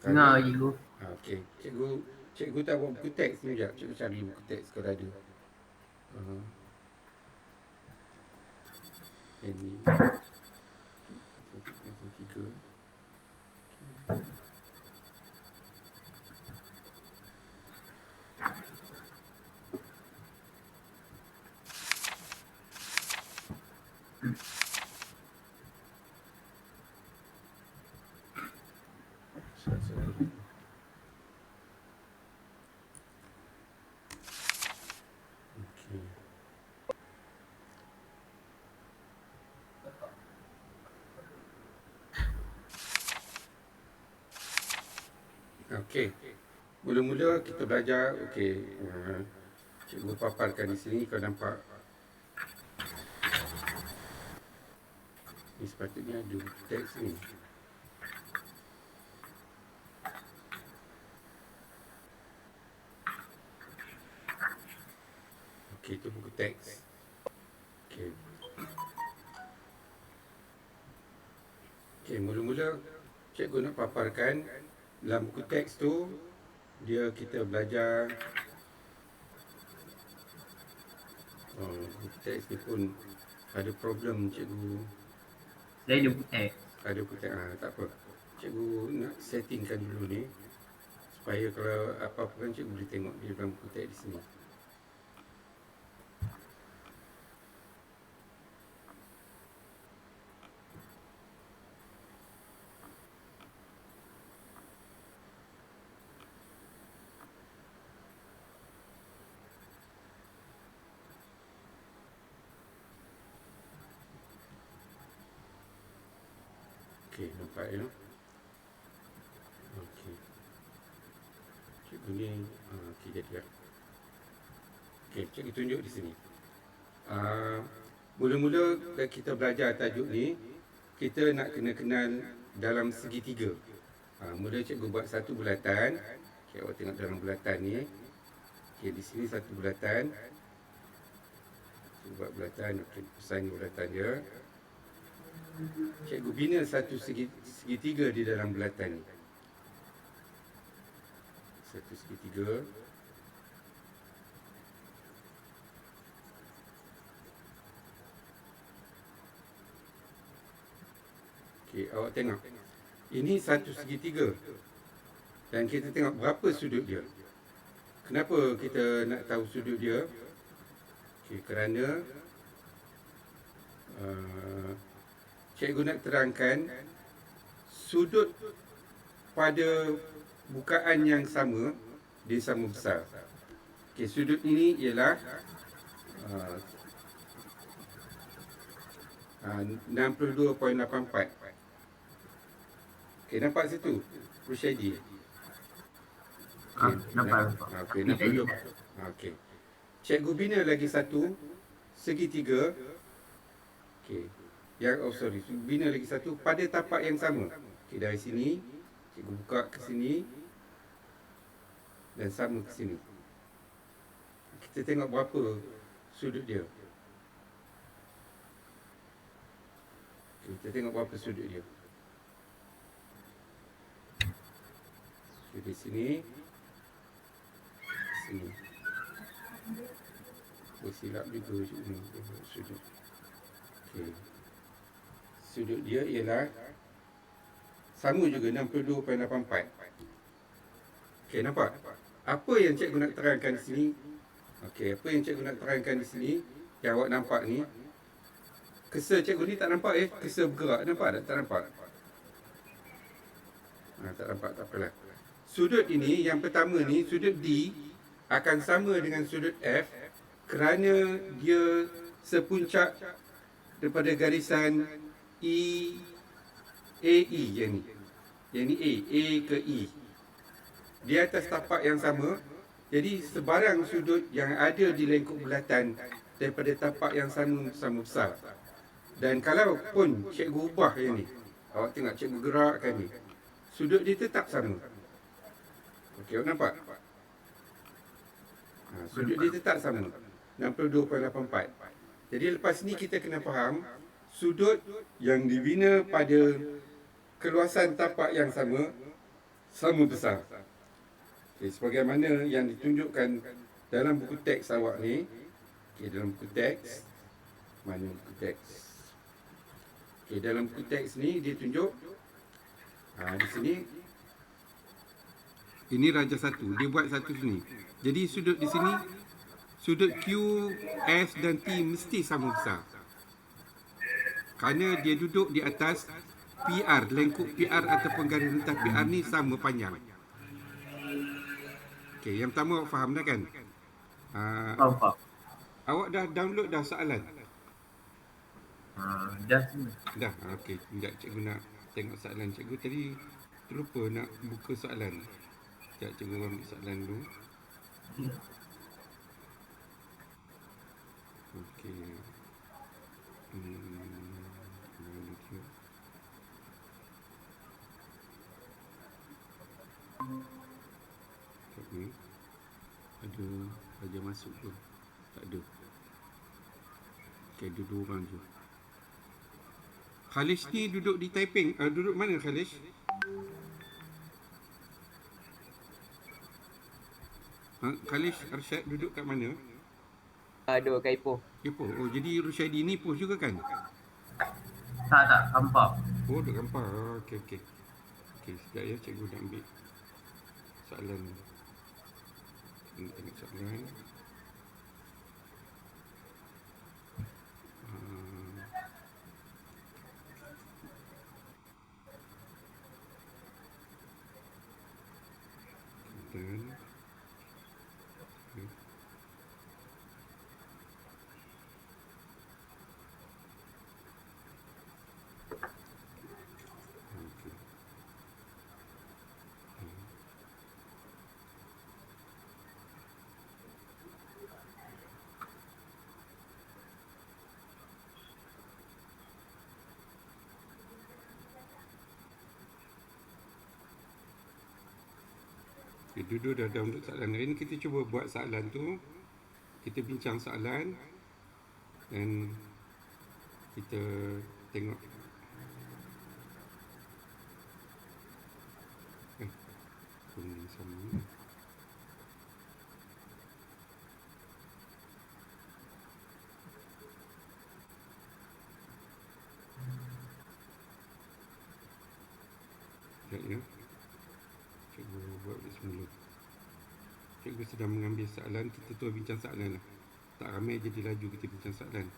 Dengar Kerana cikgu. okey, cikgu tak buat buku teks ni sekejap. Cikgu cari buku teks kalau ada. Uh, ini tiga. Satu. Okey. Okey. Mula-mula kita belajar, okey. Cikgu paparkan di sini, kau nampak. Ni sepatutnya ada buku teks ni. Okey, itu buku teks. Okey. Okey, mula-mula cikgu nak paparkan dalam buku teks tu kita belajar buku teks ni pun ada problem cikgu. Saya ada buku teks. Ada buku teks, tak apa. Cikgu nak settingkan dulu ni supaya kalau apa-apa kan cikgu boleh tengok di dalam buku teks di sini. Okey, nampak ya. Okey. Cikgu ni okey jadi dah. Okey, cikgu tunjuk di sini. Mula-mula kita belajar tajuk ni, kita nak kena kenal dalam segitiga. Mula cikgu buat satu bulatan. Okey, awak tengok dalam bulatan ni. Okey, di sini satu bulatan. Cikgu buat bulatan, okey, pesan bulatan dia. Cikgu bina satu segitiga di dalam bulatan ni. Satu segitiga. Okey, awak tengok. Ini satu segitiga. Dan kita tengok berapa sudut dia. Kenapa kita nak tahu sudut dia? Okey, kerana cikgu nak terangkan sudut pada bukaan yang sama, dia sama besar. Okey, sudut ini ialah 62.84. Okey, nampak situ? Rusyadi. Nampak. Okey, 62. Okey. Cikgu bina lagi satu segitiga. Okey. Bina lagi satu pada tapak yang sama. Okey, dari sini cikgu buka ke sini dan sama ke sini. Kita tengok berapa sudut dia. Kita tengok berapa sudut dia. Okay, di sini. Sini. Silap juga sudut. Okay. Sudut dia ialah sama juga 62.84. Okey, nampak? Apa yang cikgu nak terangkan di sini? Okey, apa yang cikgu nak terangkan di sini yang awak nampak ni? Kesel cikgu ni tak nampak kesel bergerak, nampak tak? Tak nampak. Tak nampak, tak apalah. Sudut ini yang pertama ni, sudut D akan sama dengan sudut F kerana dia sepuncak daripada garisan AE yang ni. Yang ni A ke E. Di atas tapak yang sama. Jadi sebarang sudut yang ada di lengkuk bulatan daripada tapak yang sama besar. Dan kalau pun cikgu ubah yang ni, awak tengok cikgu gerakkan ni, sudut dia tetap sama. Okey, awak nampak? Sudut dia tetap sama, 62.84. Jadi lepas ni kita kena faham sudut yang dibina pada keluasan tapak yang sama sama besar. Okay, sebagaimana yang ditunjukkan dalam buku teks awak ni. Okay, dalam buku teks, mana buku teks? Okay, dalam buku teks ni dia tunjuk di sini. Ini Raja satu, dia buat satu sini. Jadi sudut di sini, sudut Q, S dan T mesti sama besar. Kerana dia duduk di atas PR, lengkuk PR ataupun garis rentas PR ni sama panjang. Okey, yang pertama awak faham dah kan? Faham. Awak dah download dah soalan? Dah. Dah, okey. Sekejap cikgu nak tengok soalan cikgu tadi. Terlupa nak buka soalan. Sekejap cikgu ambil soalan dulu. Okey. Ni ada masuk ke? Tak ada. Okey, ada 2 orang je. Khalish ni duduk di Taiping. Duduk mana Khalish? Khalish Arsyad duduk kat mana? Duduk kat Ipoh. Ipoh. Oh, jadi Rushaidi ni Ipoh juga kan? Tak, Kampar. Oh, duduk Kampar. Okey. Okey, sekejap ya, cikgu nak ambil soalan. Tengok soalan. Kemudian duduk dah download soalan. Hari ni kita cuba buat soalan tu. Kita bincang soalan dan kita tengok kuning sama. Ya. Cikgu buat balik semula. Cikgu sedang mengambil soalan. Kita tu bincang soalan lah. Tak ramai jadi laju kita bincang soalan.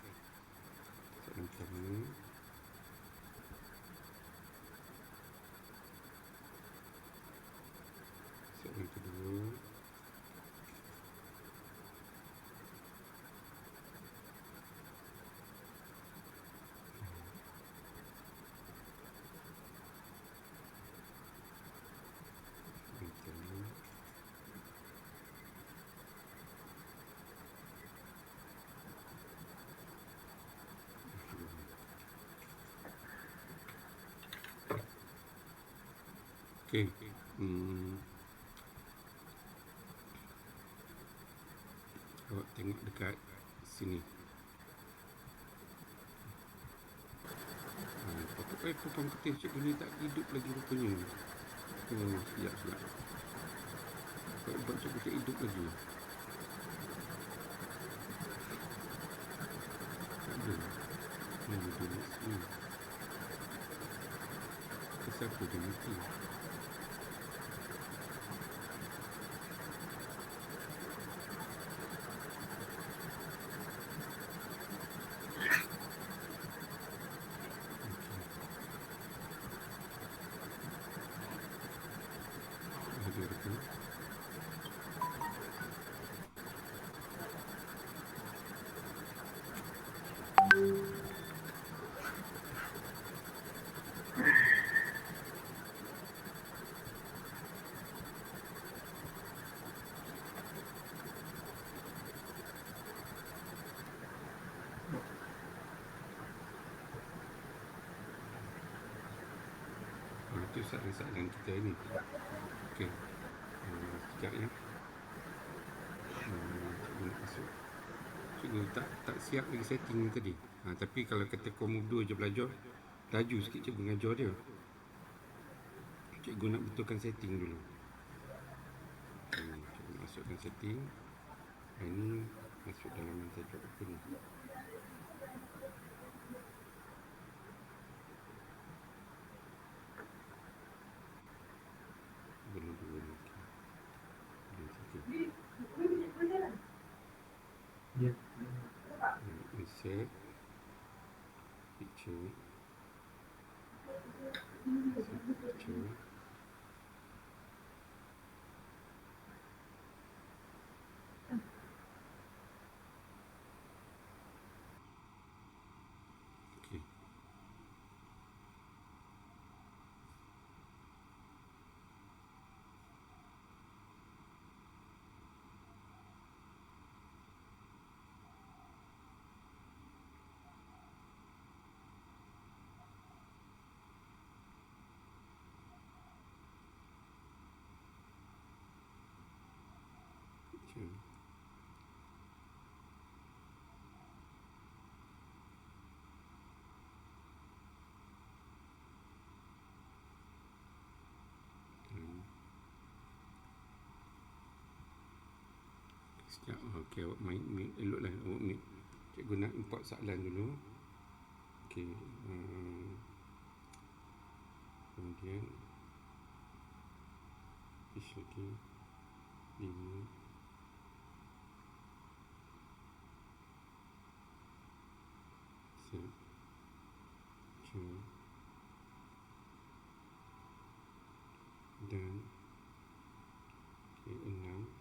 Soalan pertama. Soalan kedua. Okey. Awak tengok dekat sini. Patut potong ketih cikgu ni tak hidup lagi rupanya. Sekejap. Buat cikgu tak hidup lagi. Tak ada. Ni dia sini. Siapa dia mati? Itu soalan kita ni. Okey. Sekejap ya. Cikgu nak masuk. Cikgu tak siap lagi setting tadi. Tapi kalau kata Komodor 2 je belajar, laju sikit cikgu mengajar dia. Cikgu nak betulkan setting dulu. Cikgu masukkan setting. Ini masuk dalam tajuk apa ni? Belum dulu ni. Insert picture. Picture. Okay. Picture. Sekejap. Okey, awak main eloklah awak main. Cikgu nak import soalan dulu. Okey. Kemudian fish lagi 5. Set. Picture. Dan okey, 6.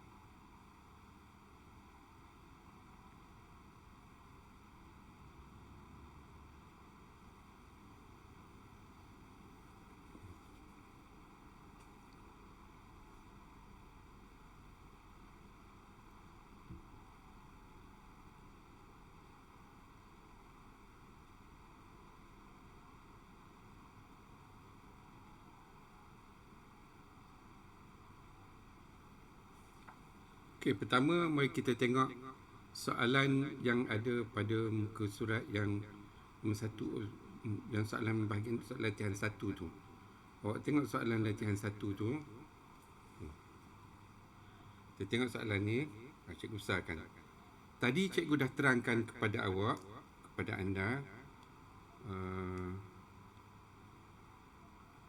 Okey, pertama mari kita tengok soalan yang ada pada muka surat yang nombor 1, yang soalan bahagian soalan latihan 1 tu. Awak tengok soalan latihan 1 tu. Kita tengok soalan ni, cikgu besarkan. Tadi cikgu dah terangkan kepada awak, kepada anda,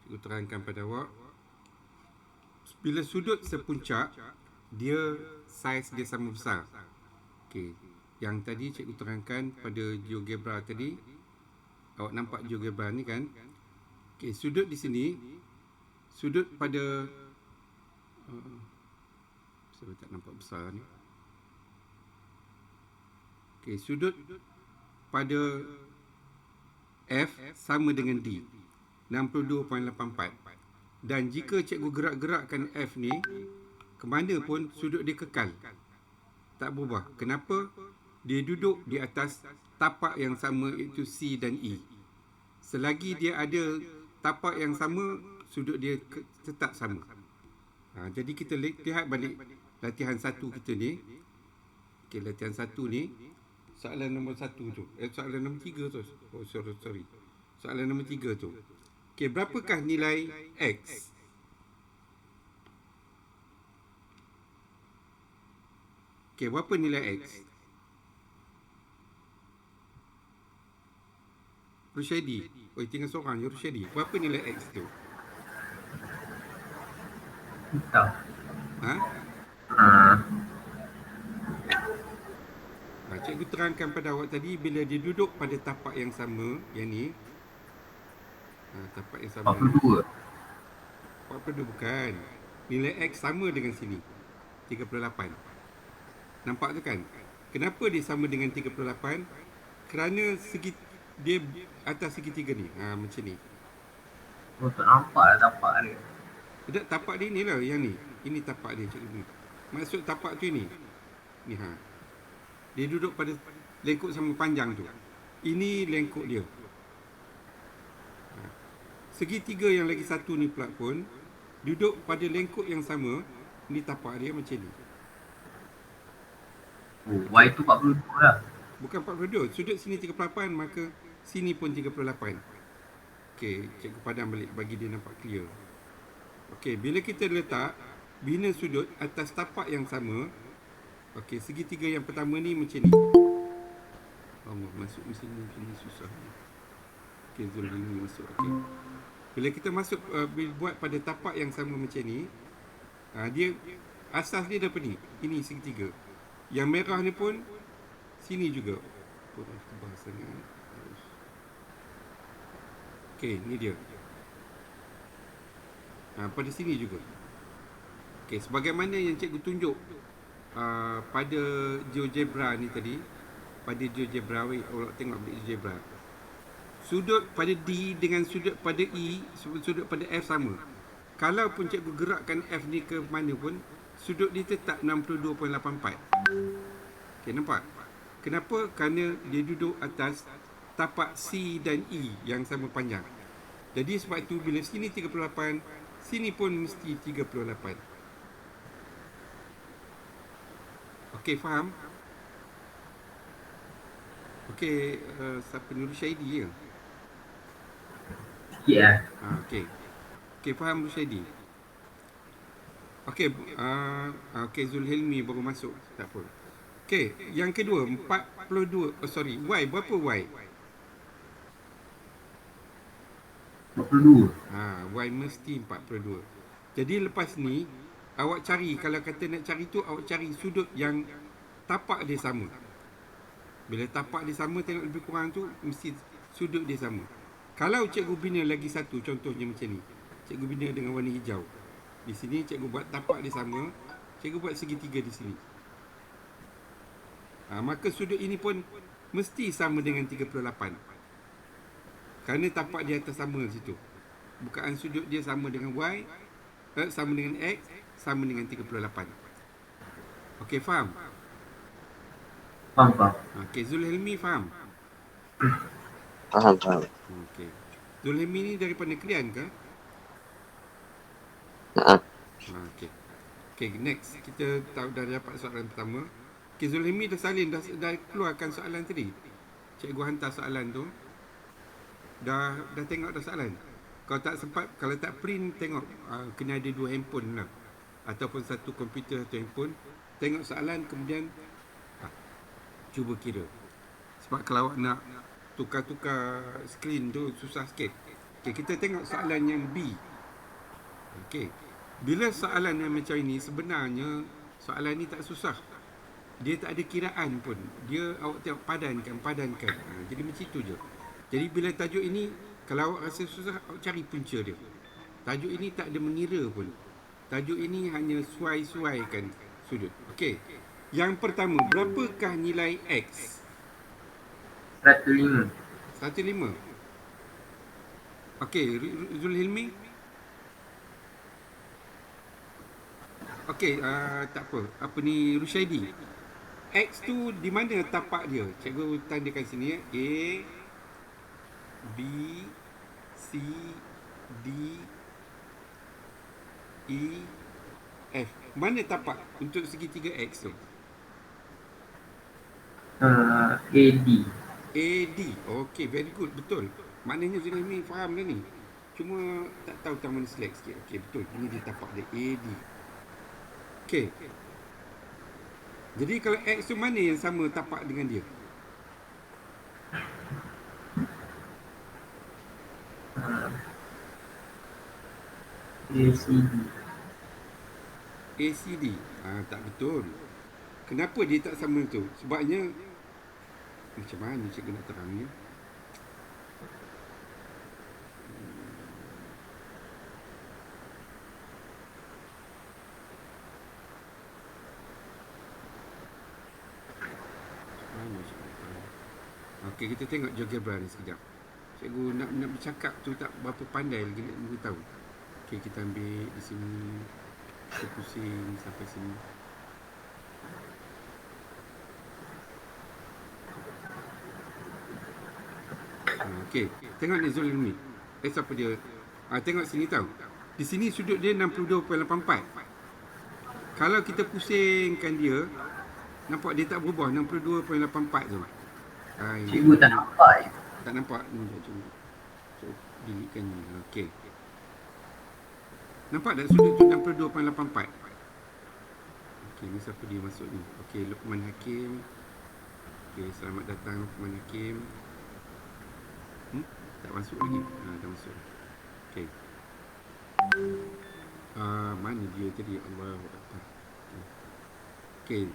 cikgu terangkan pada awak, bila sudut sepuncak, dia saiz dia sama besar. Okey, yang tadi cikgu terangkan pada GeoGebra tadi, awak nampak GeoGebra ni kan? Okey, sudut di sini, sudut pada saya tak nampak besar ni. Okey, sudut pada F sama dengan D, 62.84. Dan jika cikgu gerak-gerakkan F ni ke mana pun, sudut dia kekal, tak berubah. Kenapa? Dia duduk di atas tapak yang sama, iaitu C dan E. Selagi dia ada tapak yang sama, sudut dia tetap sama. Jadi kita lihat balik latihan 1 kita ni. Okey, latihan 1 ni, soalan nombor 1 tu, soalan nombor 3 tu. Oh, sorry. Soalan nombor 3 tu. Okey, berapakah nilai X? Okey, berapa nilai X? Rusyadi. Oh, tinggal seorang je Rusyadi. Berapa nilai X tu? Tak. Ha? Cikgu terangkan pada awak tadi, bila dia duduk pada tapak yang sama, yang ni, tapak yang sama. 42. 42 bukan. Nilai X sama dengan sini, 38. Nampak tu kan? Kenapa dia sama dengan 38? Kerana segi dia atas segitiga ni. Macam ni. Oh, tak nampak lah tapak dia. Tak, tapak dia ni lah, yang ni. Ini tapak dia, cikgu. Maksud tapak tu ni. Ni dia duduk pada lengkuk sama panjang tu. Ini lengkuk dia. Segitiga yang lagi satu ni pula pun duduk pada lengkuk yang sama. Ni tapak dia macam ni. Oh, Y tu 42 lah. Bukan 42. Sudut sini 38, maka sini pun 38. Okey, cikgu padam balik bagi dia nampak clear. Okey, bila kita letak bina sudut atas tapak yang sama, okey, segitiga yang pertama ni macam ni. Allah, masuk mesin ni macam ni susah. Okey, Zulham ni masuk. Okey. Bila kita masuk buat pada tapak yang sama macam ni, dia asas dia daripada ni. Ini segitiga. Yang merah ni pun sini juga. Tebal sangat. Okey, ni dia. Pada sini juga. Okey, sebagaimana yang cikgu tunjuk pada GeoGebra ni tadi, pada GeoGebra, orang tengok balik GeoGebra. Sudut pada D dengan sudut pada E, sudut pada F sama. Kalau pun cikgu gerakkan F ni ke mana pun, sudut dia tetap 62.84. Okey, nampak? Kenapa? Kerana dia duduk atas tapak C dan E yang sama panjang. Jadi sebab itu bila sini 38, sini pun mesti 38. Okey, faham? Okey, siapa Nur Syaidi ya? Sikit lah. Okey. Okey, faham Nur Syaidi? Okey, okey, Zulhilmi baru masuk. Tak apa. Okey, yang kedua 42. Y berapa Y? 42. Y mesti 42. Jadi lepas ni awak cari, kalau kata nak cari tu, awak cari sudut yang tapak dia sama. Bila tapak dia sama, tengok lebih kurang tu, mesti sudut dia sama. Kalau cikgu bina lagi satu, contohnya macam ni, cikgu bina dengan warna hijau. Di sini cikgu buat tapak dia sama, cikgu buat segitiga di sini. Maka sudut ini pun mesti sama dengan 38. Kerana tapak dia atas sama situ. Bukaan sudut dia sama dengan Y, sama dengan X, sama dengan 38. Okey, faham? Faham. Okey, Zulhilmi faham? Faham. Okey. Zulhilmi ni daripada Kelian ke? Okey. Okey, next. Kita dah dapat soalan pertama. Okey, Zulhilmi dah salin, dah keluarkan soalan tadi. Cikgu hantar soalan tu. Dah tengok dah soalan. Kalau tak sempat, kalau tak print, tengok kena ada 2 handphone lah. Ataupun satu komputer atau handphone. Tengok soalan, kemudian cuba kira. Sebab kalau awak nak tukar-tukar skrin tu susah sikit. Okay, kita tengok soalan yang B. Okay. Bila soalan yang macam ini, sebenarnya soalan ni tak susah. Dia tak ada kiraan pun. Dia awak tengok padankan. Jadi macam itu je. Jadi bila tajuk ini, kalau awak rasa susah, awak cari punca dia. Tajuk ini tak ada mengira pun. Tajuk ini hanya suai-suaikan sudut. Okey. Yang pertama, berapakah nilai X? 105. 105. Okey, Zulhilmi? Okey, tak apa. Apa ni, Rushaidi? X tu di mana tapak dia? Cikgu tandakan sini ya. A, B, C, D, E, F. Mana tapak untuk segitiga X tu? AD. AD. Okey, very good. Betul. Maknanya Zulhilmi faham dah ni. Cuma tak tahu tang mana select sikit. Okey, betul. Ini dia tapak dia. AD. Okey. Jadi kalau X tu mana yang sama tapak dengan dia? ACD. ACD. Tak betul. Kenapa dia tak sama tu? Sebabnya macam mana cikgu nak terangnya? Okey, kita tengok GeoGebra ni sekejap. Cikgu nak bercakap tu tak berapa pandai lagi nak beritahu. Okey, kita ambil di sini. Kita pusing sampai sini. Okey, tengok ni Zulhilmi. Siapa dia? Tengok sini tau. Di sini sudut dia 62.84. Kalau kita pusingkan dia, nampak dia tak berubah 62.84 tu. Cikgu tak nampak. Tak nampak. Ni cuba. Dilihatkan ni. Okey. Nampak tak sudut tu 62.84? Okey, ni siapa dia masuk ni? Okey, Luqman Hakim. Okey, selamat datang Luqman Hakim. Tak masuk lagi. Dah masuk. Okey. Mana dia tadi? Allahu Akbar. Okey.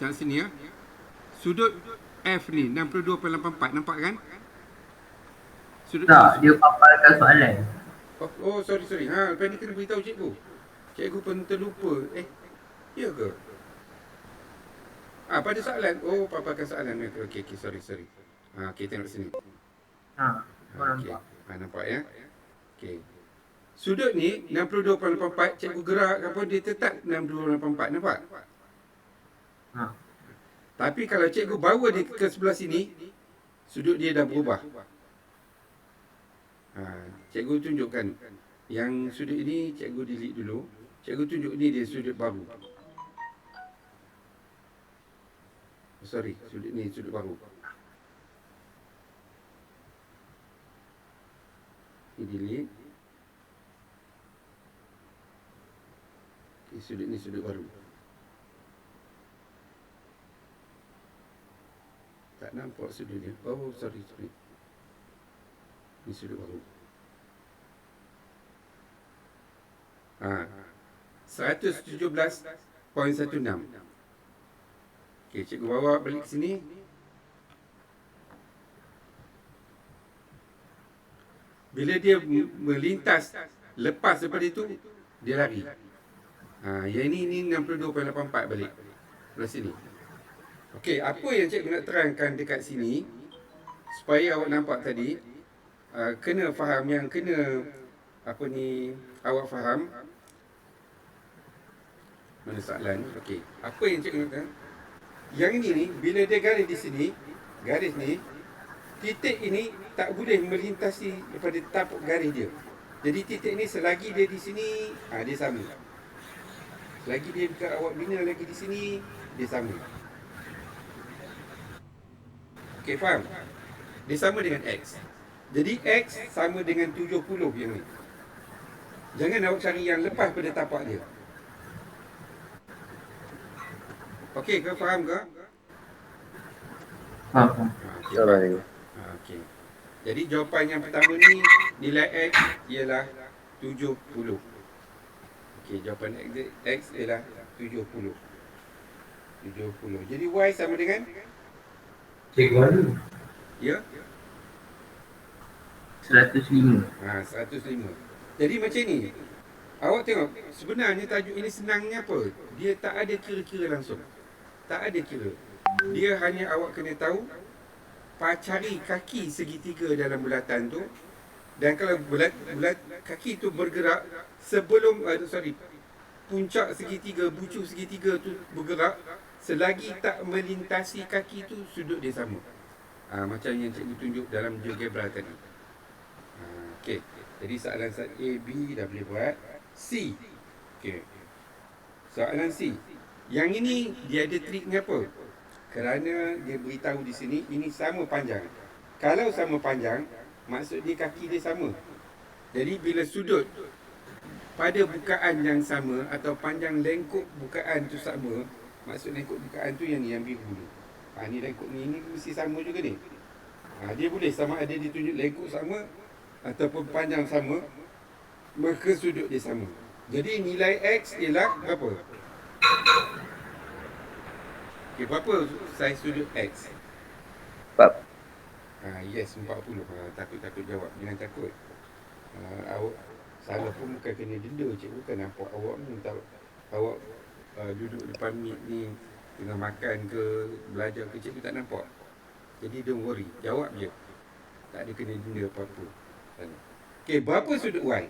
Tengok sini ya. Sudut F ni 62.84, nampak kan? Sudut Tak, dia paparkan soalan. Oh, sorry. Lepas ni kena beritahu cikgu. Cikgu pun terlupa. Ya ke? Pada soalan. Oh, paparkan soalan. Okey, sorry. Okey, tengok sini. Kau Okey. nampak. Nampak ya? Okey. Sudut ni 62.84, cikgu gerak apa dia tetap 62.84, nampak? Tapi kalau cikgu bawa dia ke sebelah sini, sudut dia dah berubah. Cikgu tunjukkan. Yang sudut ini cikgu delete dulu. Cikgu tunjuk ni dia sudut baru. Sorry, sudut ni sudut baru. Ni delete. Sudut ni sudut baru. Tak nampak sudut dia. Oh, sorry. Ni sudut baru. 117.16. Okey, cikgu bawa balik ke sini. Bila dia melintas lepas daripada itu, dia lari. Yang ini 62.84 balik. Belah sini. Okey, apa yang cikgu nak terangkan dekat sini supaya awak nampak tadi, kena faham yang kena awak faham. Mana soalan? Okey, apa yang cikgu nak terangkan? Yang ini ni, bila dia garis di sini, garis ni, titik ini tak boleh melintasi daripada tapak garis dia. Jadi titik ni selagi dia di sini, dia sama. Selagi dia dekat awak bina lagi di sini, dia sama. Okey, faham? Dia sama dengan X. Jadi X sama dengan 70 yang ni. Jangan awak cari yang lepas pada tapak dia. Okey, kau faham ke? Faham. Okey. Jadi jawapan yang pertama ni, nilai X ialah 70. Okey, jawapan X ialah 70. Jadi Y sama dengan? Cikgu ada. Ya? 105. 105. Jadi macam ni. Awak tengok, sebenarnya tajuk ini senangnya apa? Dia tak ada kira-kira langsung. Tak ada kira. Dia hanya awak kena tahu cari kaki segitiga dalam bulatan tu. Dan kalau bulat kaki tu bergerak sebelum puncak segitiga, bucu segitiga tu bergerak, selagi tak melintasi kaki tu, sudut dia sama. Macam yang cikgu tunjuk dalam GeoGebra tadi. Okey. Jadi soalan A, B dah boleh buat. C. Okey. Soalan C. Yang ini dia ada triknya apa? Kerana dia beritahu di sini ini sama panjang. Kalau sama panjang, maksud dia kaki dia sama. Jadi bila sudut pada bukaan yang sama atau panjang lengkuk bukaan tu sama, maksud lengkuk bukaan tu yang ni, yang biru ni. Ni lengkuk ni mesti sama juga ni. Dia boleh sama ada ditunjuk lengkuk sama ataupun panjang sama, maka sudut dia sama. Jadi nilai X ialah berapa? Okey, berapa saiz sudut X? 4. Yes, 40. Takut jawab. Jangan takut. Awak salah pun bukan kena denda. Cikgu kan nampak awak ni awak duduk depan mic ni tengah makan ke belajar ke, cikgu tak nampak. Jadi don't worry, jawab je. Tak ada kena denda apa-apa. Okey, berapa sudut Y?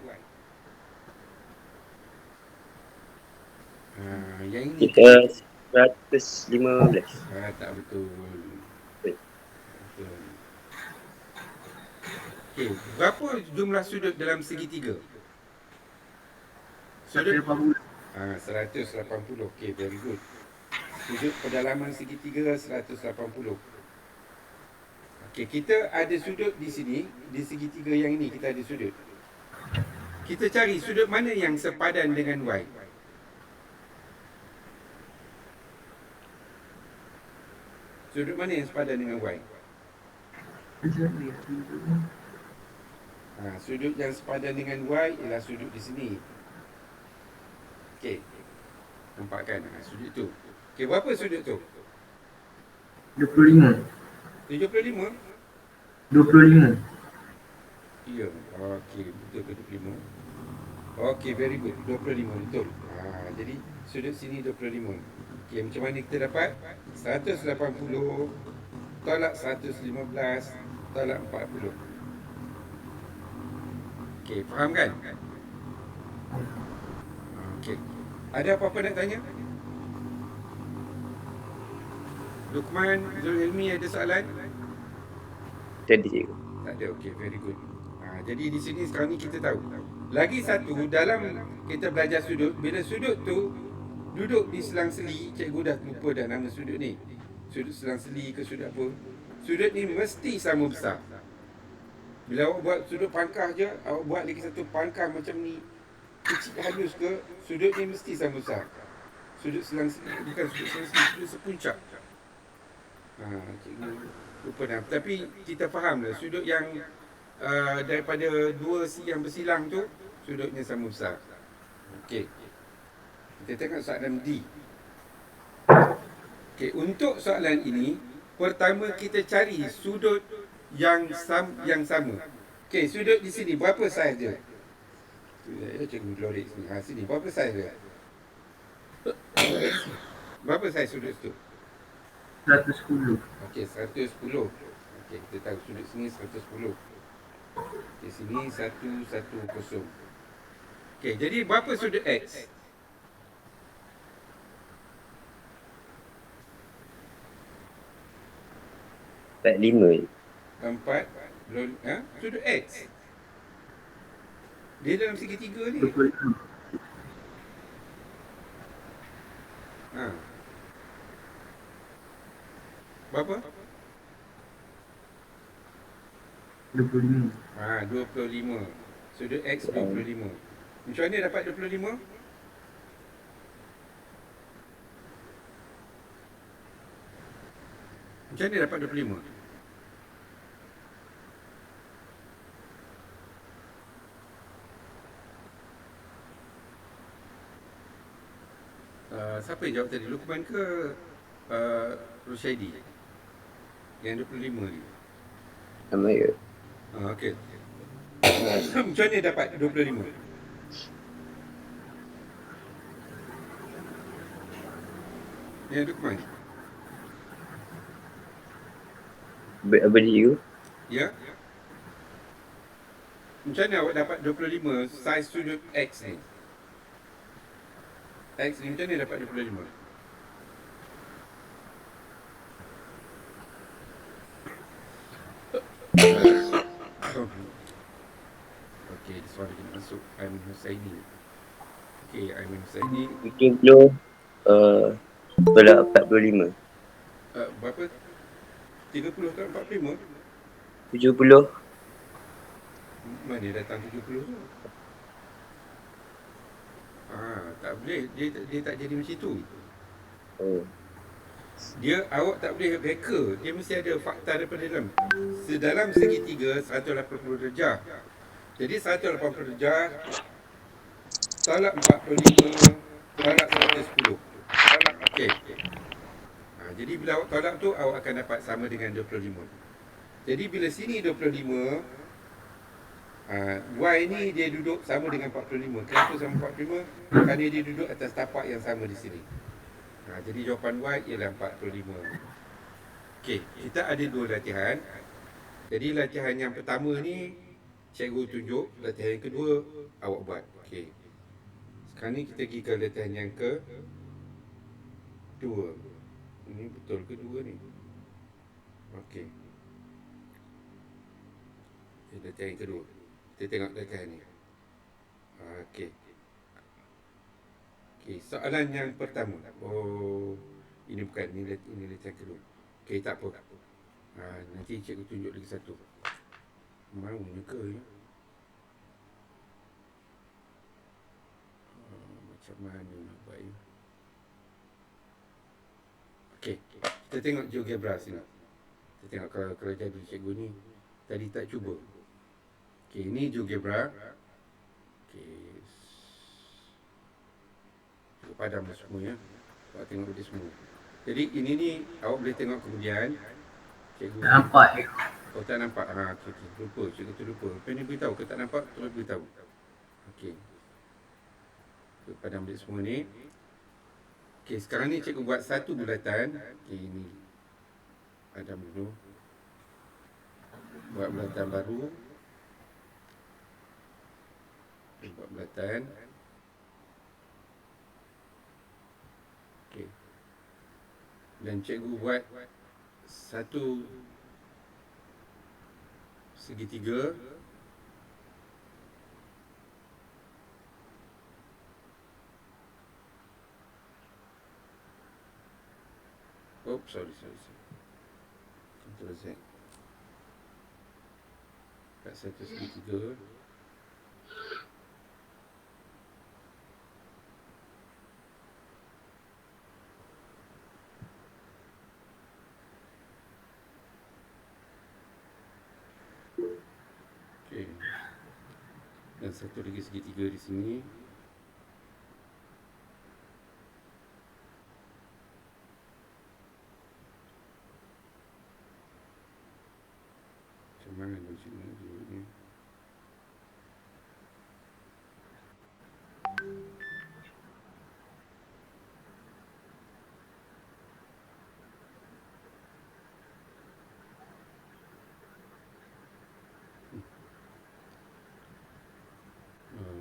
Yang ini Kita 115. tak betul. Okey, berapa jumlah sudut dalam segitiga? Sudut 180. Okey, very good. Sudut pedalaman segitiga 180. Okey, kita ada sudut di sini, di segitiga yang ini kita ada sudut. kita cari sudut mana yang sepadan dengan Y. Sudut mana yang sepadan dengan Y? Sudut yang sepadan dengan Y ialah sudut di sini. Okey. Nampak kan? Sudut tu. Okey, berapa sudut tu? 25. 75? 25. Ya. Okey, betul ke 25? Okey, very good. 25, betul. Jadi sudut sini 25. Okey, macam mana kita dapat? 180 tolak 115 tolak 40. Okey, faham kan? Okey. Ada apa-apa nak tanya? Lukman, Zulhilmi ada soalan? Jadi cikgu. Tak ada, okey, very good. Jadi di sini sekarang ni kita tahu. Lagi satu, dalam kita belajar sudut, bila sudut tu duduk di selang-seli, cikgu dah lupa dah nama sudut ni. Sudut selang-seli ke sudut apa? Sudut ni mesti sama besar. Bila awak buat sudut pangkah je, awak buat lagi satu pangkah macam ni, kecil halus ke, sudut ni mesti sama besar. Sudut selang-seli, bukan sudut selang-seli, sudut sepuncak. Cikgu lupa dah. Tapi kita faham lah, sudut yang daripada dua yang bersilang tu, sudutnya sama besar. Okey. Kita tengok soalan D. Okey, untuk soalan ini, pertama kita cari sudut yang sama. Okey, sudut di sini berapa saiz dia? Cikgu Glorik sini. Sini berapa saiz dia? Berapa saiz sudut tu? 110. Okey, 110. Okey, kita tahu sudut sini 110. Okey, sini 110. Okey, jadi berapa sudut X? Tak 5 je. 4 sudut X. Dia dalam segitiga ni. 25. Berapa? 25. 25. Sudut X 25. Macam mana dapat 25? Macam mana dapat 25? Siapa yang jawab tadi? Lukman ke Rushaidi? Yang 25 ni. Sama je. Okey. Macam mana dapat 25? Yang Lukman? Apa dia cikgu? Ya? Macam mana awak dapat 25 saiz sudut X ni? X ni macam mana dapat 25? Okey, soalan ini masuk Aiman Husaini. Okey, Aiman Husaini 70 tolak 45. berapa? 30 atau 45? 70. Mana datang 70 tu? Tak boleh. Dia tak jadi macam tu. Oh. Awak tak boleh reka. Dia mesti ada fakta daripada dalam. Dalam segitiga 180 darjah. Jadi 180 darjah tolak 45 tolak 110. Okey. Jadi bila awak tolak tu, awak akan dapat sama dengan 25. Jadi bila sini 25, Y ni dia duduk sama dengan 45. Kenapa sama 45? Kerana dia duduk atas tapak yang sama di sini. Jadi jawapan Y ialah 45. Okey, kita ada dua latihan. Jadi latihan yang pertama ni cikgu tunjuk, latihan yang kedua awak buat. Okey. Sekarang ni kita pergi ke latihan yang kedua. Ini betul ke dua ni? Okey. Latihan yang kedua. Kita tengok latihan ni. Okey. Okey, soalan yang pertama. Ini bukan, ini latihan kedua. Okey, tak apa. Nanti cikgu tunjuk lagi satu. Maunya ke ya? Macam mana nak buat ni? Okey, kita tengok GeoGebra sini. Kita tengok kalau jadi cikgu ni tadi tak cuba. Okey, ini GeoGebra. Okey. Cuba padam semua ya. Awak tengok dia semua. Jadi ini ni awak boleh tengok kemudian cikgu Tak nampak. oh tak nampak. Okey. Lupa, cikgu tu lupa. Apa ni beritahu ke tak nampak? Terus beritahu. Okey. Cuba padam balik semua ni. Okey, sekarang ni cikgu buat satu bulatan. Okey, ini padam dulu. Buat bulatan baru. Okey, buat bulatan. Okey. Dan cikgu buat satu segitiga. Oh, sorry. Ctrl Z. Kat satu segitiga. Okey. Dan satu lagi segitiga di sini. Macam mana macam ni?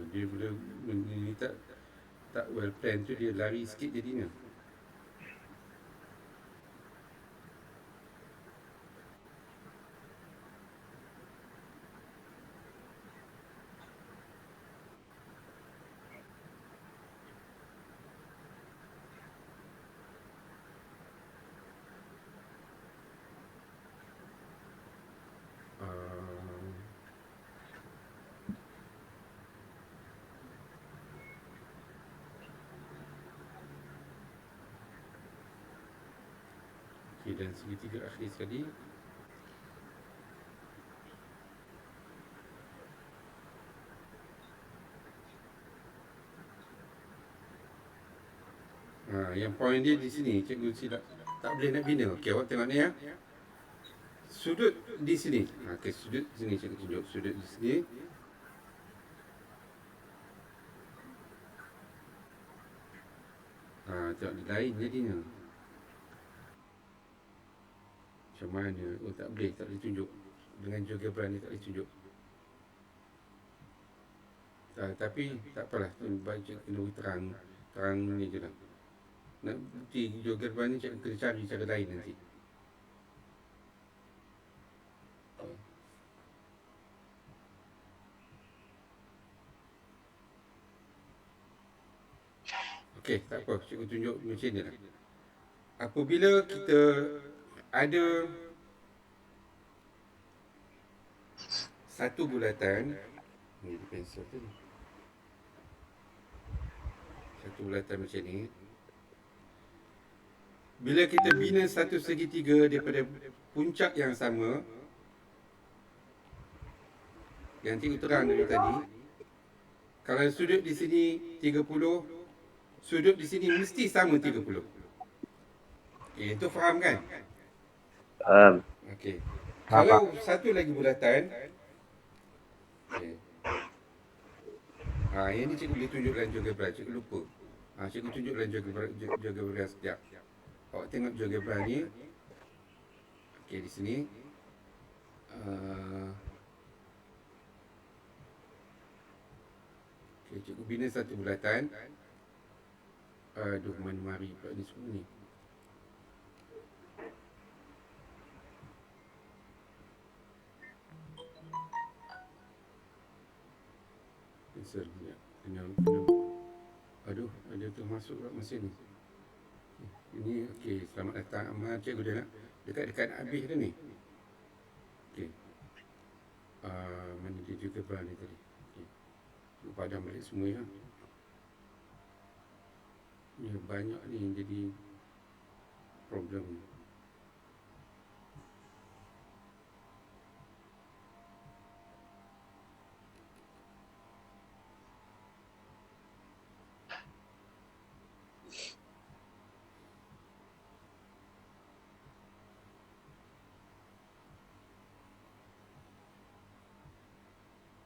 Dia bila ni tak well planned tu dia lari sikit jadinya. Okey, dan segitiga akhir sekali. Yang point dia di sini, cikgu silap. Tak boleh nak bina. Okey, awak tengok ni ya. Sudut di sini. Okey, sudut di sini cikgu tunjuk. Sudut di sini. Tengok di lain jadinya. Macam mana? Oh, tak boleh tunjuk. Dengan GeoGebra ni tak boleh tunjuk. Tapi tak apalah, baca kena terang ni je lah. Nak bukti GeoGebra ni kena cari cara lain nanti. Okey, tak apa, cikgu tunjuk macam ni lah. Apabila kita ada satu bulatan, ni pensel tu ni. Satu bulatan macam ni. Bila kita bina satu segitiga daripada puncak yang sama, yang cikgu terang dari tadi, kalau sudut di sini 30, sudut di sini mesti sama 30. Okey, itu faham kan? Faham. Okey. Kalau satu lagi bulatan, okey. Yang ni cikgu boleh tunjuk dalam GeoGebra, cikgu lupa. Cikgu tunjuk dalam GeoGebra sekejap. Awak tengok GeoGebra ni. Okey, di sini. Okey, cikgu bina satu bulatan. Aduh, mana mari pula ni semua ni. Pensel ni. Kena. Aduh, ada tu masuk kat mesin ni. Ini okey, selamat datang Amal. Cikgu dia nak dekat-dekat habis dah ni. Okey. Mana dia GeoGebra ni tadi. Okey. Cikgu padam balik semua ya. Ya, banyak ni yang jadi problem.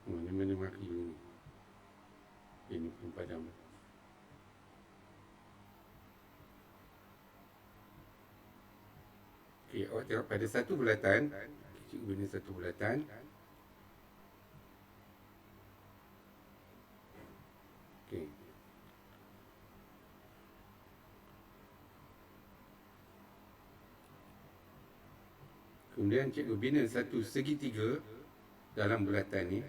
Mana-mana maki ni. Ini pun padam. Okey, awak tengok pada satu bulatan, cikgu guna satu bulatan. Okey. Kemudian cikgu bina satu segitiga dalam bulatan ni.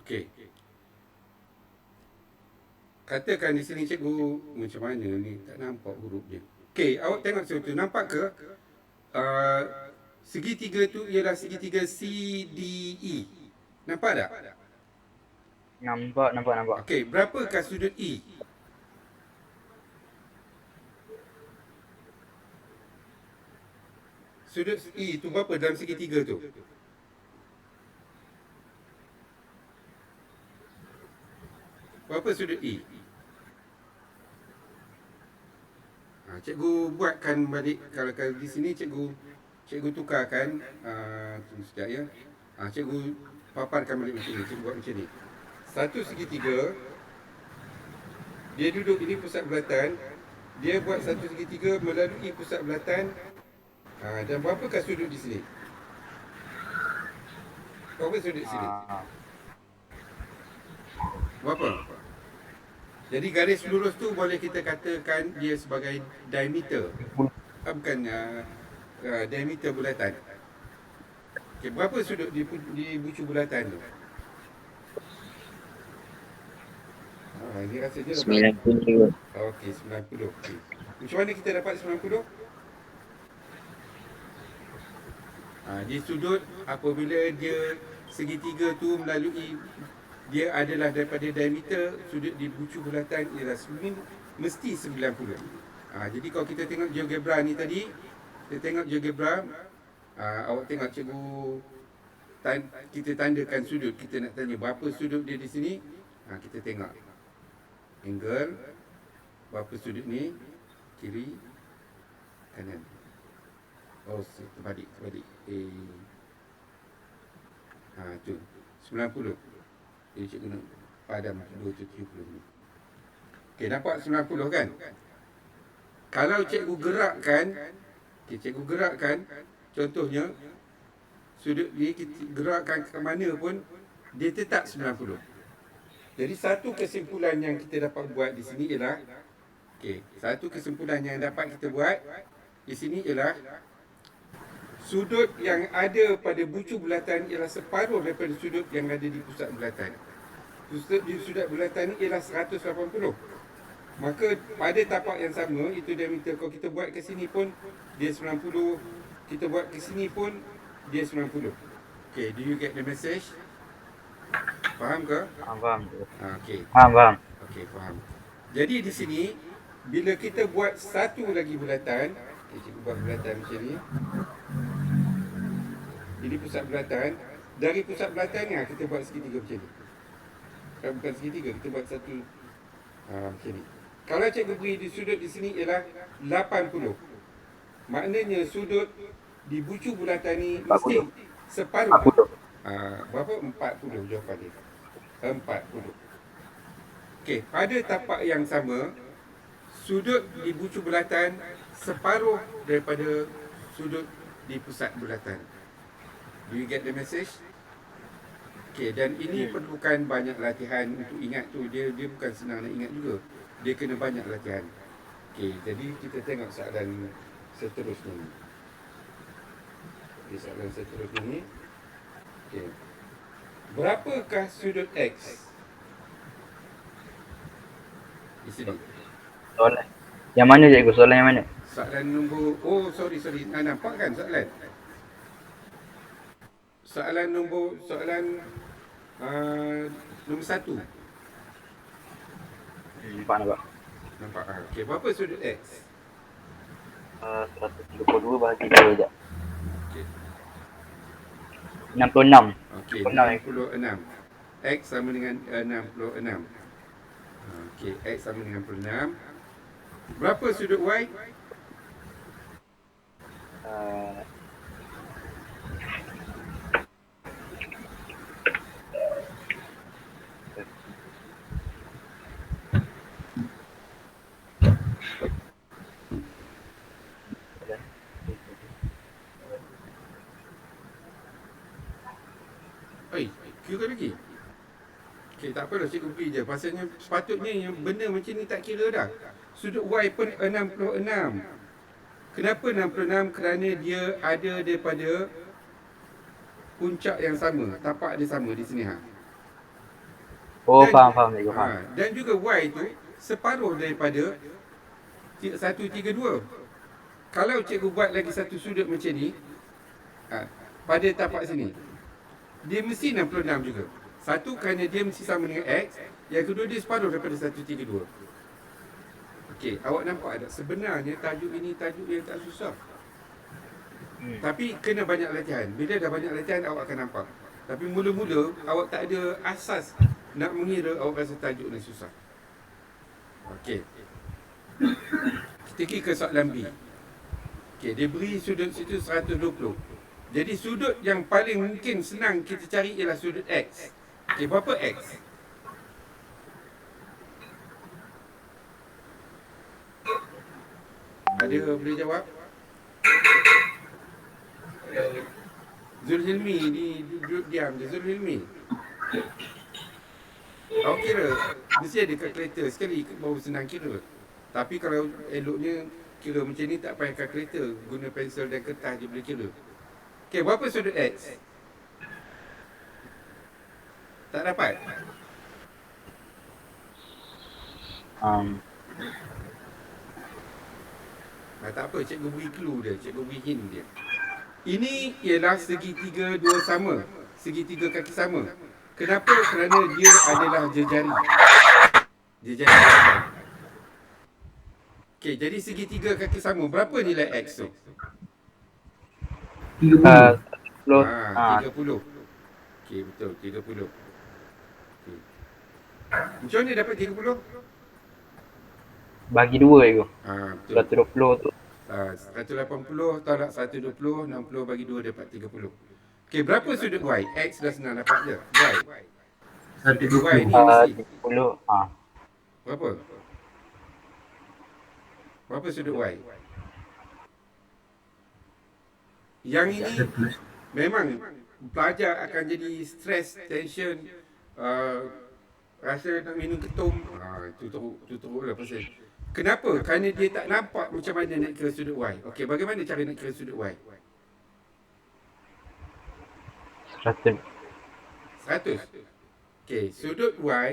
Okey. Katakan di sini cikgu macam mana ni, tak nampak huruf dia. Okey, awak tengok situ, nampak ke? Segitiga tu ialah segitiga CDE. Nampak tak? Nampak. Okey, berapakah sudut E? Sudut E tu berapa dalam segitiga tu? Berapa sudut E? Cikgu buatkan balik. Kalau di sini cikgu tukarkan. Tunggu sekejap ya. Cikgu paparkan balik macam ni. Cikgu buat macam ni. Satu segitiga, dia duduk ini pusat bulatan. Dia buat satu segitiga melalui pusat bulatan. Dan berapakah sudut di sini? Berapa sudut di sini? Berapa? Jadi garis lurus tu boleh kita katakan dia sebagai diameter. Bukan diameter bulatan. Okay, berapa sudut di bucu bulatan tu? Ini rasanya 90. Okey, 90. Okay. Macam mana kita dapat 90? Dia sudut apabila dia segitiga tu melalui, dia adalah daripada diameter sudut di bucu bulatan ialah mesti 90. Jadi kalau kita tengok GeoGebra ni tadi, kita tengok GeoGebra, awak tengok cikgu kita tandakan sudut. Kita nak tanya berapa sudut dia di sini. Kita tengok angle, berapa sudut ni, kiri, kanan. Oh, terbalik. Tu 90. Jadi cikgu nak padam 270 ni. Okey, nampak 90 kan? Kalau cikgu gerakkan, contohnya sudut ni kita gerakkan ke mana pun, dia tetap 90. Jadi satu kesimpulan yang kita dapat buat di sini ialah, satu kesimpulan yang dapat kita buat di sini ialah sudut yang ada pada bucu bulatan ialah separuh daripada sudut yang ada di pusat bulatan. Sudut di sudut bulatan ni ialah 180. Maka pada tapak yang sama, itu diameter. Kalau kita buat ke sini pun dia 90, kita buat ke sini pun dia 90. Okay, do you get the message? Faham ke? Faham. Okay. Faham. Okay, faham. Jadi di sini, bila kita buat satu lagi bulatan, cikgu buat bulatan macam ni. Ini pusat bulatan. Dari pusat bulatan ni, kita buat segitiga macam ni. Bukan segitiga, kita buat satu macam ni. Kalau cikgu beri di sudut di sini ialah 80. Maknanya sudut di bucu bulatan ni mesti separuh. Berapa? 40 jawapan dia. 40. Okey, pada tapak yang sama, sudut di bucu bulatan separuh daripada sudut di pusat bulatan. Do you get the message? Okey, dan ini perlukan banyak latihan untuk ingat tu. Dia bukan senang nak ingat juga. Dia kena banyak latihan. Okey, jadi kita tengok soalan seterusnya ni. Soalan seterusnya ni. Okey. Berapakah sudut X? Di sini. Soalan. Yang mana cikgu? Soalan yang mana? Soalan nombor, oh sorry. Nampak kan soalan? Soalan nombor 1. Nampak. Nampak? Okey, berapa sudut X? 132 bahagi 2 sekejap. Okey. 66. Okey, 66. 66. X sama dengan 66. Okey, X sama dengan 66. Berapa sudut Y? Uh, Kira lagi. Okey, tak apalah cikgu beri je. Pasalnya sepatutnya yang benda macam ni tak kira dah. Sudut Y pun 66. Kenapa 66? Kerana dia ada daripada puncak yang sama. Tapak dia sama di sini. oh, faham cikgu, faham. Dan juga Y tu separuh daripada 132. Kalau cikgu buat lagi satu sudut macam ni, pada tapak sini, dia mesti 66 juga. Satu, kerana dia mesti sama dengan X. Yang kedua, dia separuh daripada 132. Okey, awak nampak tak? Sebenarnya tajuk ini tajuk yang tak susah. Tapi kena banyak latihan. Bila dah banyak latihan, awak akan nampak. Tapi mula-mula, awak tak ada asas nak mengira, awak rasa tajuk ni susah. Okey. Kita pergi ke soalan B. Okey, dia beri sudut situ 120. Jadi sudut yang paling mungkin senang kita cari ialah sudut X. Okey, berapa X? Ada boleh jawab? Zulhilmi duduk diam je. Zulhilmi, awak kira mesti ada kalkulator. Sekali baru senang kira. Tapi kalau eloknya kira macam ni tak payah kalkulator. Guna pensel dan kertas je boleh kira. Okey, berapa sudut X? Tak dapat? Tak apa, cikgu beri clue dia, cikgu beri hint dia. Ini ialah segitiga dua sama, segitiga kaki sama. Kenapa? Kerana dia adalah jejari. Jejari. Okey, jadi segitiga kaki sama. Berapa nilai X tu? 30. 30. Okey, betul, 30. Okay. Macam mana dapat 30? Bagi 2 cikgu. Betul. 120 tu. 180 tolak 120, 60 bagi 2 dapat 30. Okey, berapa sudut Y? X dah senang dapat je. Y. Sudut Y ni mesti 30. berapa? Berapa sudut Y? Yang ini memang pelajar akan jadi stres, tension, rasa nak minum ketum. Itu teruk lah pasal. Kenapa? Kerana dia tak nampak macam mana nak kira sudut Y. Okey, bagaimana cara nak kira sudut Y? 100. 100. Okey, sudut Y,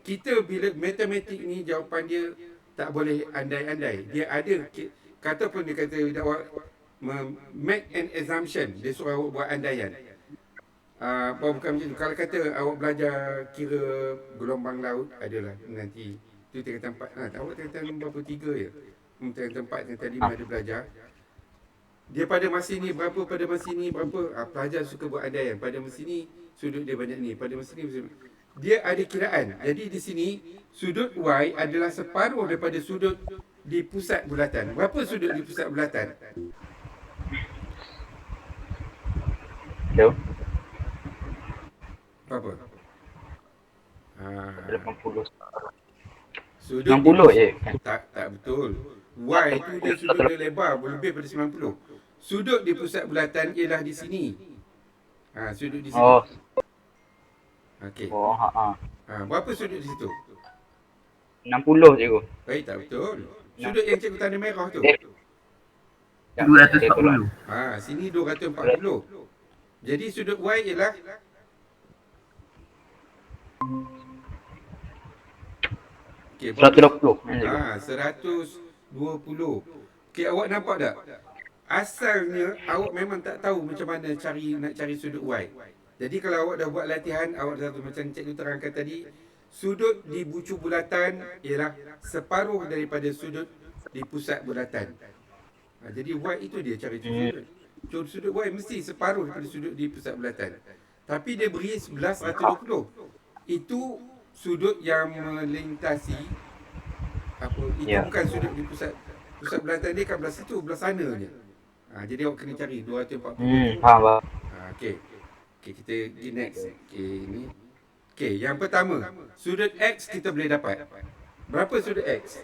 kita bila matematik ni jawapan dia tak boleh andai-andai. Dia ada, kata pun dia kata awak make an assumption. Dia suruh awak buat andaian. Bukan macam tu. Kalau kata awak belajar kira gelombang laut, adalah nanti itu tingkatan 4. Awak tingkatan berapa 3 je. Tingkatan 4, tingkatan 5 ada belajar. Dia pada masa ni berapa, pada masa ni berapa. Pelajar suka buat andaian. Pada masa ni sudut dia banyak ni, pada masa ni dia ada kiraan. Jadi di sini sudut Y adalah separuh daripada sudut di pusat bulatan. Berapa sudut di pusat bulatan? Jauh. Berapa? 80. Sudut 60 je. Tak betul. Y tu dia sudut dia lebar lebih daripada 90. Sudut di pusat bulatan ialah di sini. Sudut di sini. Okey. Berapa sudut di situ? 60 cikgu. Baik, tak betul. Sudut yang cikgu tanda merah tu. 240. Sini 240. Jadi sudut Y ialah Okey, 120 cikgu. 120. Okey, awak nampak tak? Asalnya awak memang tak tahu macam mana nak cari sudut Y. Jadi kalau awak dah buat latihan, awak dah tahu macam cikgu terangkan tadi, sudut di bucu bulatan ialah separuh daripada sudut di pusat bulatan. Jadi Y itu dia cari sudut. Sudut Y mesti separuh daripada sudut di pusat bulatan. Tapi dia beri 11/120. Itu sudut yang melintasi apa? Itu bukan sudut di pusat bulatan dia kat belah situ, belah sana je. Jadi awak kena cari 240. Faham. Okey. Okey, kita pergi next. Okey, ni. Okey, yang pertama, sudut X kita boleh dapat. Berapa sudut X?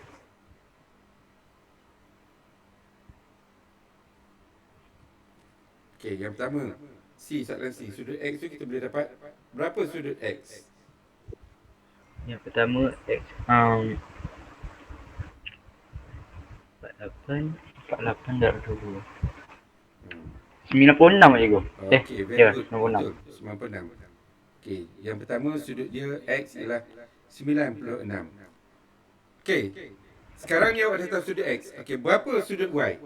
Okey, yang pertama, soalan C. Sudut X tu kita boleh dapat berapa sudut X? Yang pertama X 48 darab 2. 96 cikgu. Okey, very good. 96. Betul, 96. Okey, yang pertama sudut dia X ialah 96. Okey, sekarang ni awak dah tahu sudut X. Okey, berapa sudut Y?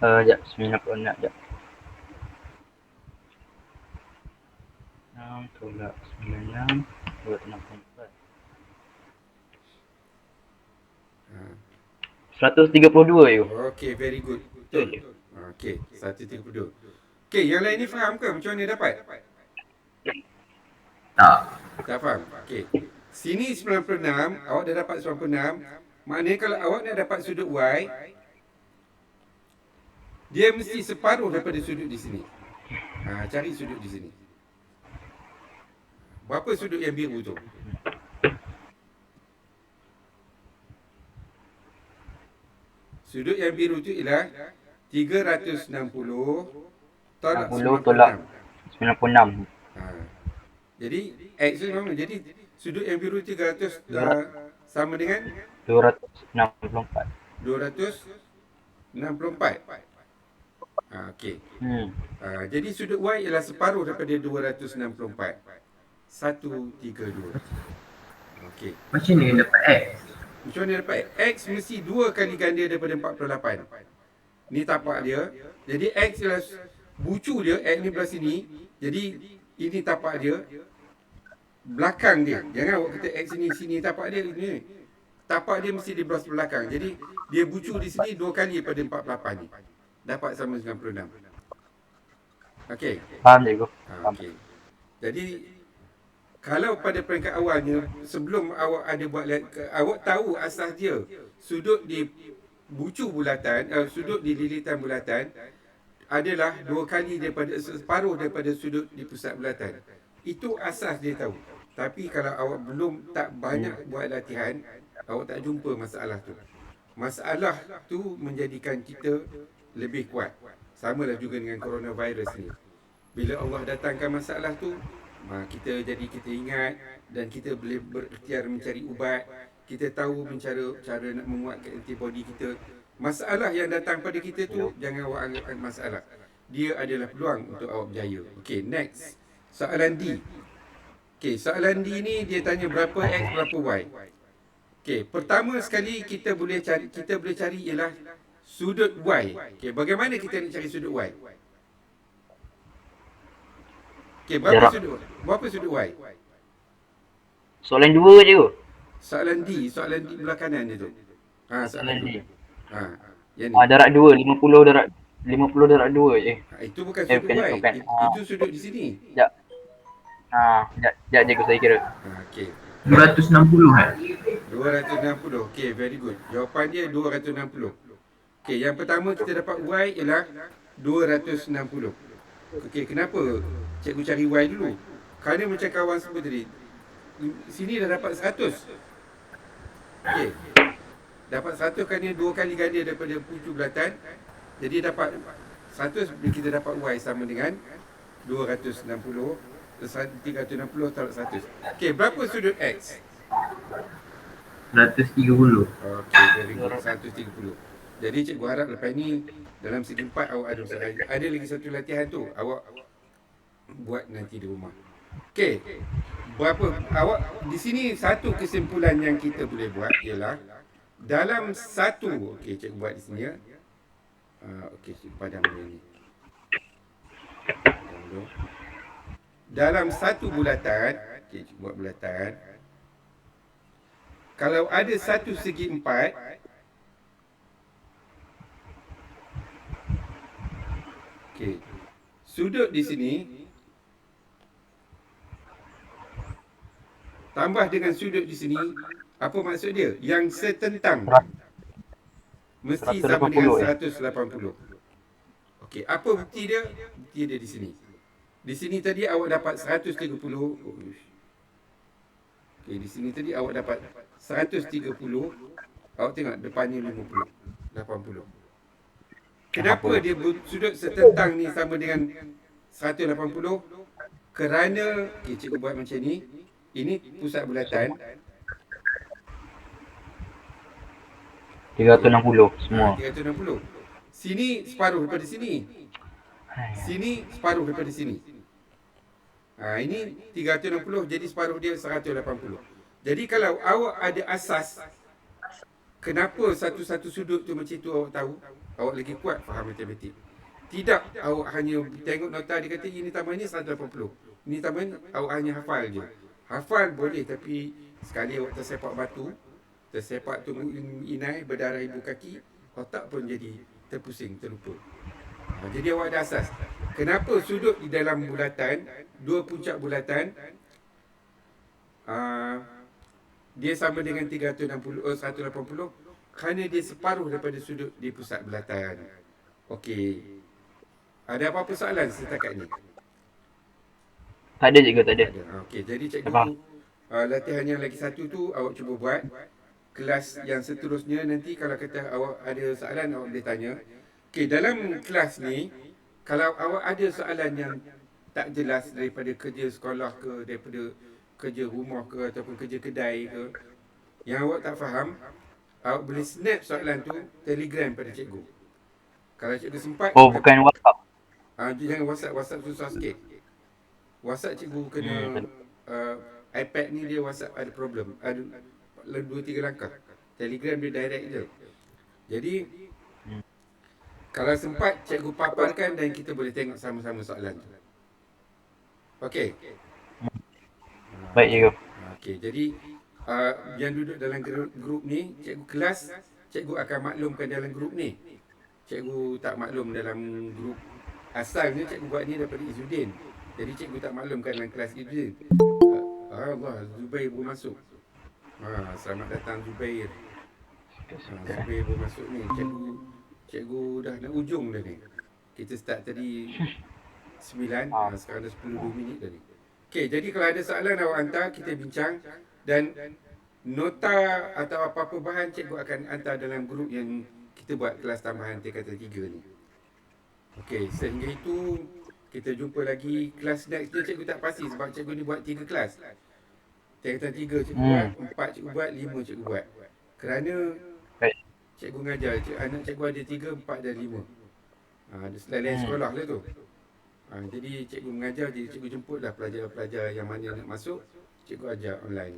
Sekejap, 96 sekejap. 6 tolak 96 264. 132 cikgu. Okey, very good. Betul. Okey, 132. Okey, yang lain ni faham ke macam mana dapat? Tak faham. Okey. Sini 96, awak dah dapat 96. Maknanya kalau awak nak dapat sudut Y, dia mesti separuh daripada sudut di sini. Cari sudut di sini. Berapa sudut yang biru tu? Sudut yang biru tu ialah 360 tolak 60 tolak 96. Jadi X tu sama. Jadi sudut yang biru 300 sama dengan 264. 264. Okey. Jadi sudut Y ialah separuh daripada 264. 132. Okey. Macam ni dapat X? Macam mana dapat X? Mesti 2 kali ganda daripada 48. Ni tapak dia. Jadi X ialah bucu dia, X ni belah sini. Jadi ini tapak dia. Belakang dia. Jangan awak kata X sini tapak dia ni. Tapak dia mesti di belah belakang. Jadi dia bucu di sini 2 kali daripada 48 ni. Dapat sama 96. Okey. Faham cikgu. Okey. Jadi kalau pada peringkat awalnya, sebelum awak ada buat awak tahu asas dia, sudut di bucu bulatan, sudut di lilitan bulatan adalah 2 kali daripada separuh daripada sudut di pusat bulatan. Itu asas dia tahu. Tapi kalau awak tak banyak buat latihan, awak tak jumpa masalah tu. Masalah tu menjadikan kita lebih kuat. Samalah juga dengan coronavirus ni. Bila Allah datangkan masalah tu, kita ingat dan kita boleh berikhtiar mencari ubat. Kita tahu cara nak menguatkan antibody kita. Masalah yang datang pada kita tu jangan awak anggap masalah. Dia adalah peluang untuk awak berjaya. Okey, next. Soalan D. Okey, soalan D ni dia tanya berapa X berapa Y. Okey, pertama sekali kita boleh cari ialah sudut Y. Okey, bagaimana kita nak cari sudut Y? Okey, berapa sudut Y? Soalan 2 je tu. Soalan D belah kanan dia tu. Soalan D. Yang ni. Darab 2, 50 darab 2 je. Itu bukan sudut Y. Itu sudut di sini. Sekejap. Sekejap cikgu saya kira. Okey. 260 kan? 260. Okey, very good. Jawapan dia 260. Okey, yang pertama kita dapat Y ialah 260. Okey, kenapa cikgu cari Y dulu? Kerana macam kawan sebut tadi, sini dah dapat 100. Okey. Dapat 100 kerana 2 kali ganda daripada pucu bulatan. Jadi dapat 100, kita dapat Y sama dengan 260. 360 tolak 100. Okey, berapa sudut X? 130. Okey, very good. 130. Jadi cikgu harap lepas ni dalam segi 4 awak ada masalah. Ada lagi satu latihan tu awak buat nanti di rumah. Okey. Berapa awak di sini satu kesimpulan yang kita boleh buat ialah dalam satu, okey cikgu buat di sini ya. Okey cikgu padam ni. Padam dulu. Dalam satu bulatan, okey cikgu buat bulatan. Kalau ada satu segi empat, okey. Sudut di sini tambah dengan sudut di sini, apa maksud dia? Yang setentang. Mesti sama dengan 180. Okey, apa bukti dia? Bukti dia di sini. Di sini tadi awak dapat 130. Okey, di sini tadi awak dapat 130. Awak tengok depannya 50. 80. Kenapa dia sudut setentang ni sama dengan 180? Kerana, okey cikgu buat macam ni. Ini pusat bulatan. 360 semua. 360. Sini separuh daripada sini. Sini separuh daripada sini. Ini 360 jadi separuh dia 180. Jadi kalau awak ada asas kenapa satu-satu sudut tu macam tu awak tahu, awak lagi kuat faham matematik. Tidak awak hanya tengok nota dia kata ini tambah ni 180. Ini tambah ni awak hanya hafal je. Hafal boleh tapi sekali awak tersepak batu, tersepak tunggu inai berdarah ibu kaki, otak pun jadi terpusing, terlupa. Jadi awak ada asas. Kenapa sudut di dalam bulatan, dua puncak bulatan, dia sama dengan 180? Kerana dia separuh daripada sudut di pusat bulatan. Okey. Ada apa-apa soalan setakat ni? Tak ada cikgu, tak ada. Okey, jadi cikgu latihan yang lagi satu tu awak cuba buat. Kelas yang seterusnya nanti kalau kata awak ada soalan awak boleh tanya. Okey, dalam kelas ni kalau awak ada soalan yang tak jelas daripada kerja sekolah ke, daripada kerja rumah ke ataupun kerja kedai ke, yang awak tak faham, awak boleh snap soalan tu Telegram pada cikgu. Kalau cikgu sempat, Oh, bukan WhatsApp. jangan WhatsApp susah sikit. WhatsApp cikgu kena iPad ni dia WhatsApp ada problem. Ada 2-3 langkah. Telegram dia direct je. Jadi kalau sempat cikgu paparkan dan kita boleh tengok sama-sama soalan tu. Okey. Baik cikgu. Okey, jadi yang duduk dalam grup ni, cikgu kelas, cikgu akan maklumkan dalam grup ni. Cikgu tak maklum dalam grup. Asalnya cikgu buat ni daripada Izzuddin. Jadi cikgu tak maklumkan dalam kelas Izzuddin. Allah, Zubair baru masuk. Selamat datang Zubair. Zubair baru masuk ni. Cikgu dah nak ujung dah ni. Kita start tadi 9, sekarang dah 10-2 minit dah ni. Okey, jadi kalau ada soalan awak hantar, kita bincang. Dan nota atau apa-apa bahan cikgu akan hantar dalam grup yang kita buat kelas tambahan tingkatan 3 ni. Okey, sehingga itu kita jumpa lagi kelas next ni. Cikgu tak pasti sebab cikgu ni buat 3 kelas. Tingkatan 3 cikgu buat, 4 cikgu buat, 5 cikgu buat. Kerana cikgu mengajar, anak cikgu ada 3, 4 dan 5. Ada selain sekolah lah tu. Jadi cikgu mengajar, jadi cikgu jemputlah pelajar-pelajar yang mana nak masuk, cikgu ajar online.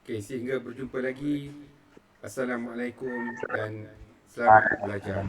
Okey, sehingga berjumpa lagi. Assalamualaikum dan selamat belajar.